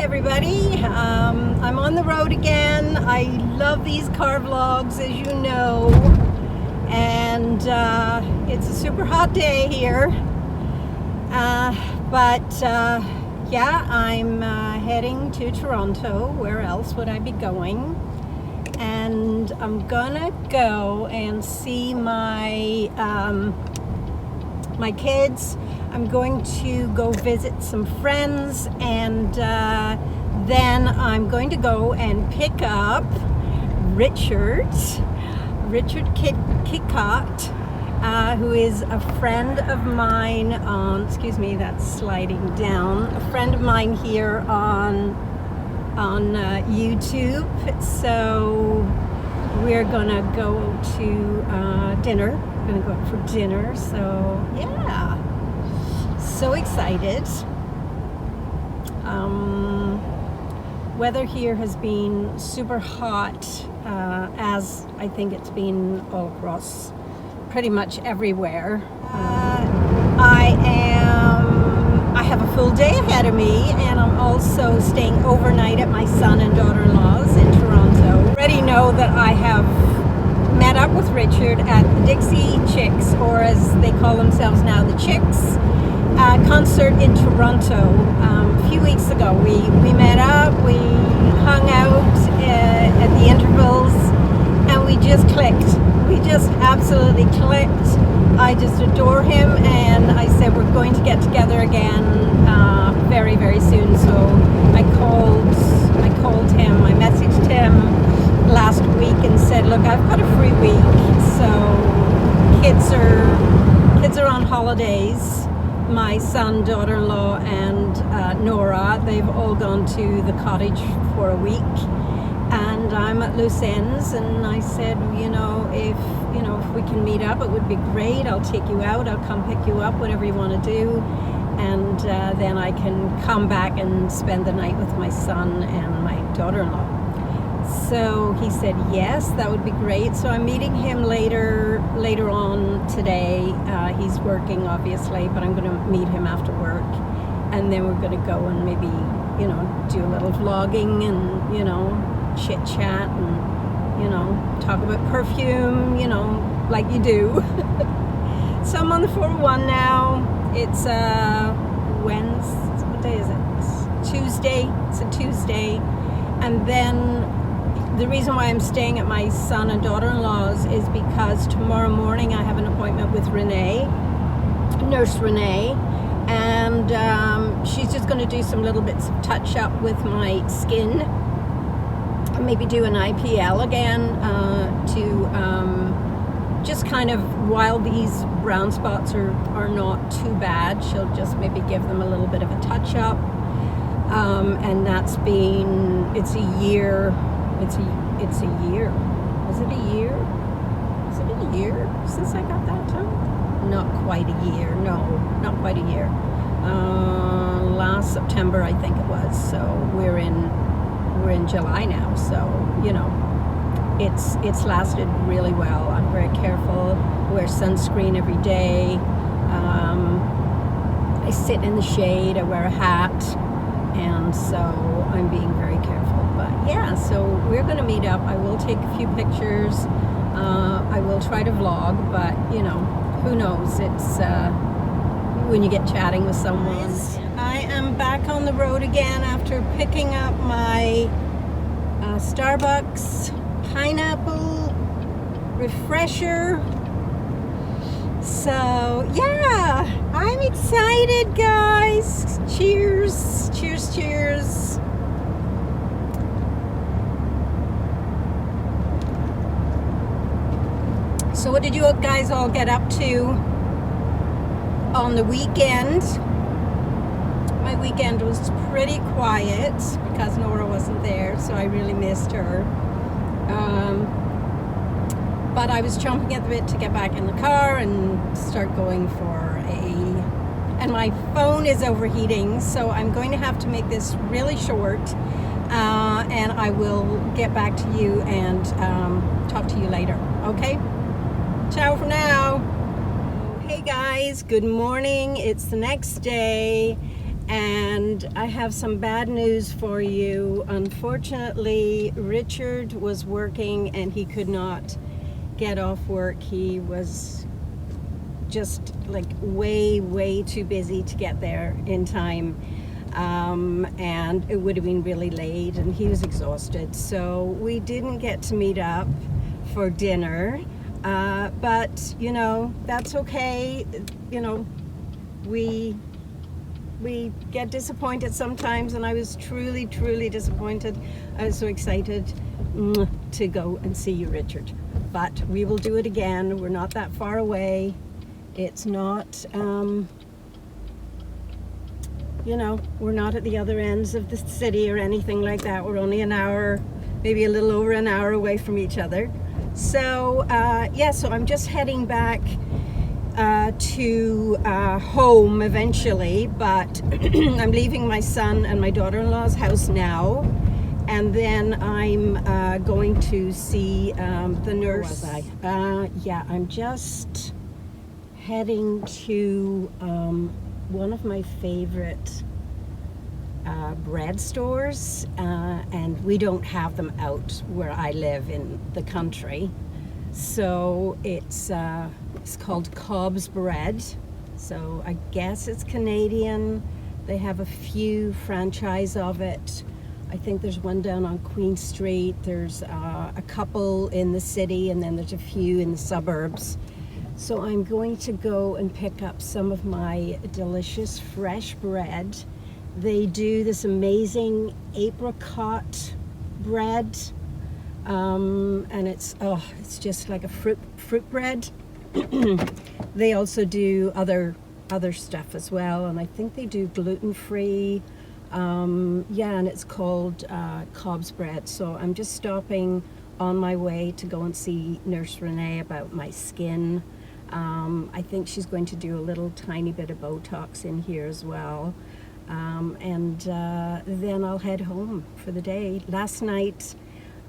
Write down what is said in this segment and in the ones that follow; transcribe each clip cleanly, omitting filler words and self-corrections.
everybody. I'm on the road again. I love these car vlogs, as you know, and it's a super hot day here, yeah, I'm heading to Toronto. Where else would I be going? And I'm gonna go and see my my kids. I'm going to go visit some friends, and then I'm going to go and pick up Richard Kicott, who is a friend of mine on, excuse me, that's sliding down, a friend of mine here on YouTube. So we're gonna go to dinner. We're gonna go out for dinner, so yeah. So excited. Weather here has been super hot, as I think it's been all across pretty much everywhere. I have a full day ahead of me, and I'm also staying overnight at my son and daughter-in-law's in Toronto. I already know that I have met up with Richard at the Dixie Chicks, or as they call themselves now, the Chicks, concert in Toronto. A few weeks ago we met up, we hung out at the intervals, and we just clicked. We just absolutely clicked. I just adore him, and I said we're going to get together again very, very soon. So I called him, I messaged him last week and said, look, I've got a free week, so kids are on holidays. My son, daughter-in-law, and Nora, they've all gone to the cottage for a week, and I'm at loose ends. And I said, if we can meet up, it would be great. I'll take you out. I'll come pick you up, whatever you want to do, and then I can come back and spend the night with my son and my daughter-in-law. So he said yes, that would be great. So I'm meeting him later on today. He's working, obviously, but I'm going to meet him after work, and then we're going to go and maybe do a little vlogging and chit chat and talk about perfume, like you do. So I'm on the 401 now. It's Wednesday. What day is it? It's Tuesday. It's a Tuesday, and then the reason why I'm staying at my son and daughter-in-law's is because tomorrow morning I have an appointment with Nurse Renee, and she's just going to do some little bits of touch-up with my skin, maybe do an IPL again to just kind of, while these brown spots are not too bad, she'll just maybe give them a little bit of a touch-up, and it's a year. It's a year. Is it a year? Is it a year since I got that done? Not quite a year. No, not quite a year. Last September, I think it was. So we're in July now. So it's lasted really well. I'm very careful. Wear sunscreen every day. I sit in the shade. I wear a hat, and so I'm being very careful. But yeah, so we're going to meet up. I will take a few pictures. I will try to vlog, but who knows? It's when you get chatting with someone. I am back on the road again after picking up my Starbucks pineapple refresher. So yeah, I'm excited, guys. Cheers, cheers, cheers. So what did you guys all get up to on the weekend? My weekend was pretty quiet because Nora wasn't there, so I really missed her. But I was chomping at the bit to get back in the car and start going and my phone is overheating, so I'm going to have to make this really short, and I will get back to you and talk to you later, okay? Ciao for now. Hey guys, good morning. It's the next day, And I have some bad news for you. Unfortunately, Richard was working and he could not get off work. He was just like way too busy to get there in time. And it would have been really late and he was exhausted. So we didn't get to meet up for dinner. But, you know, that's okay. You know, we get disappointed sometimes, and I was truly disappointed. I was so excited to go and see you, Richard. But we will do it again. We're not that far away. It's not, you know, we're not at the other ends of the city or anything like that. We're only an hour, maybe a little over an hour away from each other. So, yeah, so I'm just heading back to home eventually, but I'm leaving my son and my daughter-in-law's house now, and then I'm going to see the nurse. Yeah, I'm just heading to one of my favorite bread stores, and we don't have them out where I live in the country. So it's called Cobb's Bread. So I guess it's Canadian. They have a few franchise of it. I think there's one down on Queen Street. There's a couple in the city, and then there's a few in the suburbs. So I'm going to go and pick up some of my delicious fresh bread. They do this amazing apricot bread. And it's just like a fruit bread. They also do other stuff as well, and I think they do gluten-free. Yeah, and it's called Cobb's Bread. So I'm just stopping on my way to go and see Nurse Renee about my skin. I think she's going to do a little tiny bit of Botox in here as well. And then I'll head home for the day. Last night,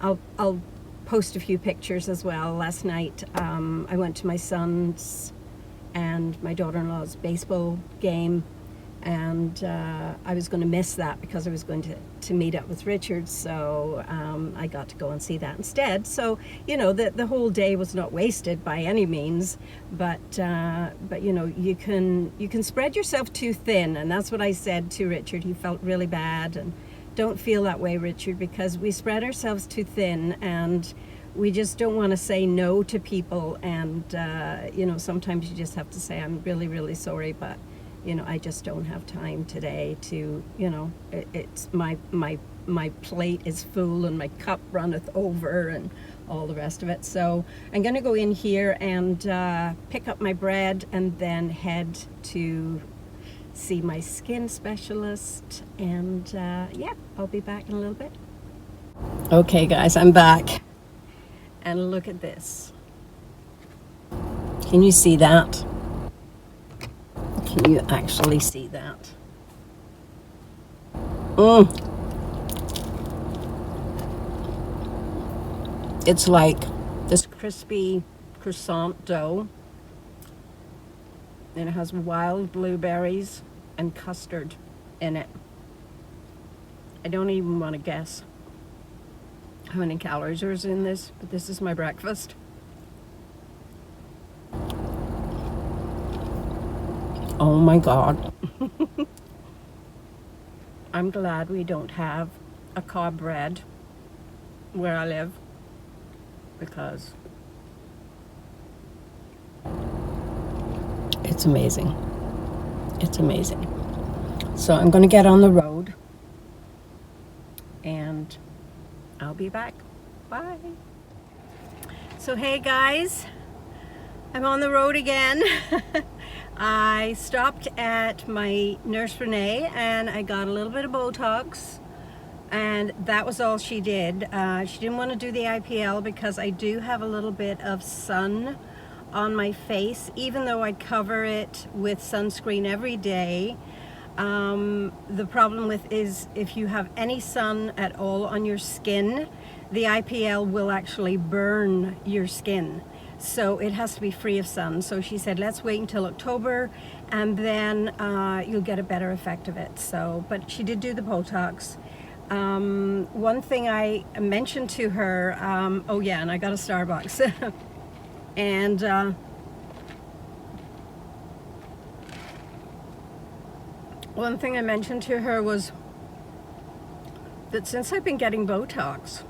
I'll post a few pictures as well. Last night, I went to my son's and my daughter-in-law's baseball game, and I was going to miss that because I was going to meet up with Richard, so I got to go and see that instead. So, you know, the whole day was not wasted by any means, but you know, you can spread yourself too thin, and that's what I said to Richard. He felt really bad, and don't feel that way, Richard, because we spread ourselves too thin, and we just don't want to say no to people. And you know, sometimes you just have to say, I'm really sorry, but you know, I just don't have time today to, you know, it's my plate is full and my cup runneth over and all the rest of it. So I'm going to go in here and pick up my bread and then head to see my skin specialist, and yeah, I'll be back in a little bit. Okay guys, I'm back, and look at this. Can you see that? Can you actually see that? It's like this crispy croissant dough, and it has wild blueberries and custard in it. I don't even want to guess how many calories are in this, but this is my breakfast. Oh my God. I'm glad we don't have a Cobb bread where I live, because it's amazing. It's amazing. So I'm going to get on the road, and I'll be back. Bye. So hey guys, I'm on the road again. I stopped at my Nurse Renee and I got a little bit of Botox, and that was all she did. She didn't want to do the IPL because I do have a little bit of sun on my face, even though I cover it with sunscreen every day. The problem with is if you have any sun at all on your skin, the IPL will actually burn your skin. So it has to be free of sun. So she said, let's wait until October and then you'll get a better effect of it. So, but she did do the Botox. One thing I mentioned to her, oh yeah, and I got a Starbucks. And one thing I mentioned to her was that since I've been getting Botox,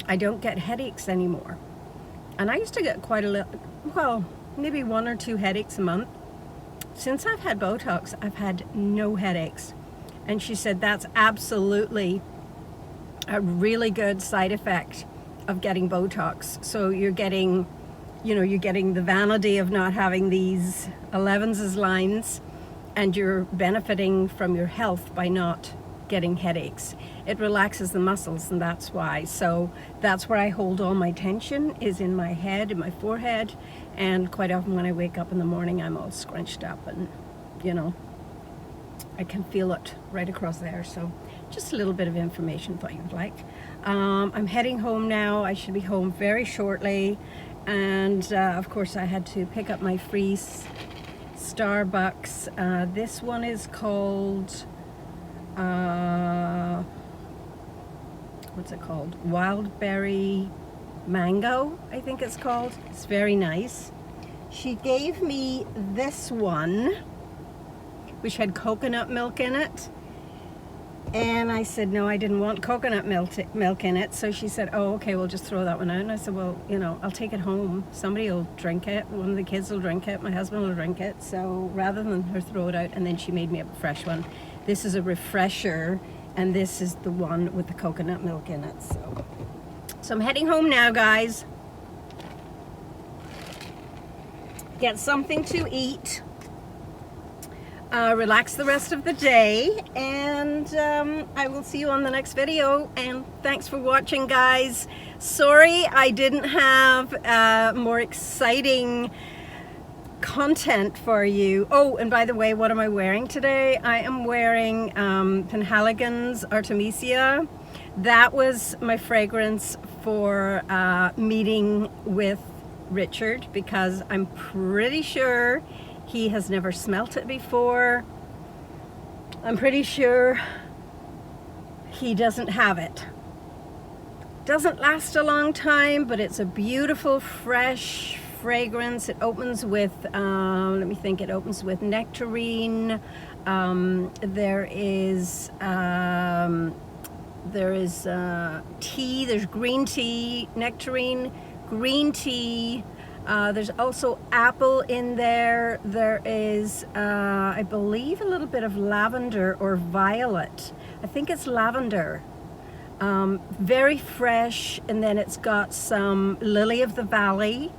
I don't get headaches anymore. And I used to get quite a little, well, maybe 1 or 2 headaches a month. Since I've had Botox, I've had no headaches. And she said that's absolutely a really good side effect of getting Botox. So you're getting, you know, you're getting the vanity of not having these 11s lines, and you're benefiting from your health by not getting headaches. It relaxes the muscles, and that's why. So that's where I hold all my tension, is in my head, in my forehead, and quite often when I wake up in the morning I'm all scrunched up, and you know, I can feel it right across there. So just a little bit of information thought you'd like. I'm heading home now. I should be home very shortly, and of course I had to pick up my free Starbucks. This one is called what's it called? Wild berry mango, I think it's called. It's very nice. She gave me this one, which had coconut milk in it. And I said, no, I didn't want coconut milk in it. So she said, oh, okay, we'll just throw that one out. And I said, well, you know, I'll take it home. Somebody will drink it. One of the kids will drink it. My husband will drink it. So rather than her throw it out, and then she made me up a fresh one. This is a refresher, and this is the one with the coconut milk in it. So I'm heading home now, guys. Get something to eat. Relax the rest of the day, and I will see you on the next video, and thanks for watching, guys. Sorry I didn't have more exciting content for you. Oh, and by the way, what am I wearing today? I am wearing Penhaligon's Artemisia. That was my fragrance for meeting with Richard, because I'm pretty sure he has never smelt it before. I'm pretty sure he doesn't have it. Doesn't last a long time, but it's a beautiful, fresh fragrance. It opens with, let me think, it opens with nectarine. There is tea, there's green tea, nectarine, green tea. There's also apple in there. There is, I believe, a little bit of lavender or violet. I think it's lavender. Very fresh, and then it's got some lily of the valley,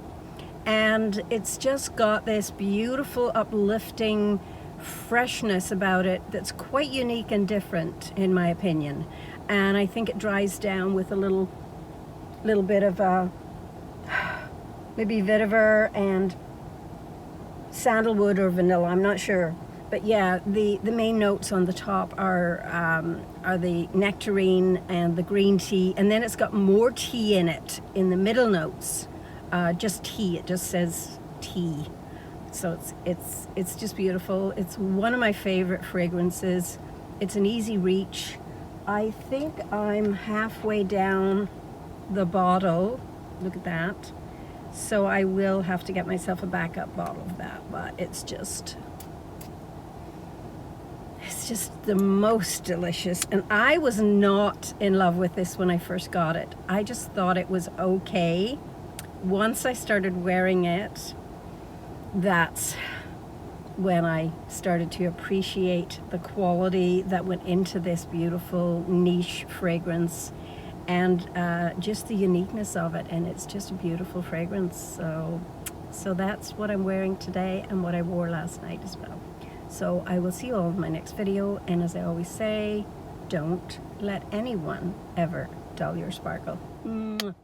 and it's just got this beautiful, uplifting freshness about it that's quite unique and different, in my opinion. And I think it dries down with a little bit of maybe vetiver and sandalwood or vanilla, I'm not sure. But yeah, the main notes on the top are the nectarine and the green tea, and then it's got more tea in it in the middle notes. Just tea, it just says tea. So it's just beautiful. It's one of my favorite fragrances. It's an easy reach. I think I'm halfway down the bottle. Look at that. So I will have to get myself a backup bottle of that, but it's just the most delicious. And I was not in love with this when I first got it. I just thought it was okay. Once I started wearing it, that's when I started to appreciate the quality that went into this beautiful niche fragrance, and just the uniqueness of it. And it's just a beautiful fragrance. So that's what I'm wearing today, and what I wore last night as well. So I will see you all in my next video, and as I always say, don't let anyone ever dull your sparkle. Mwah.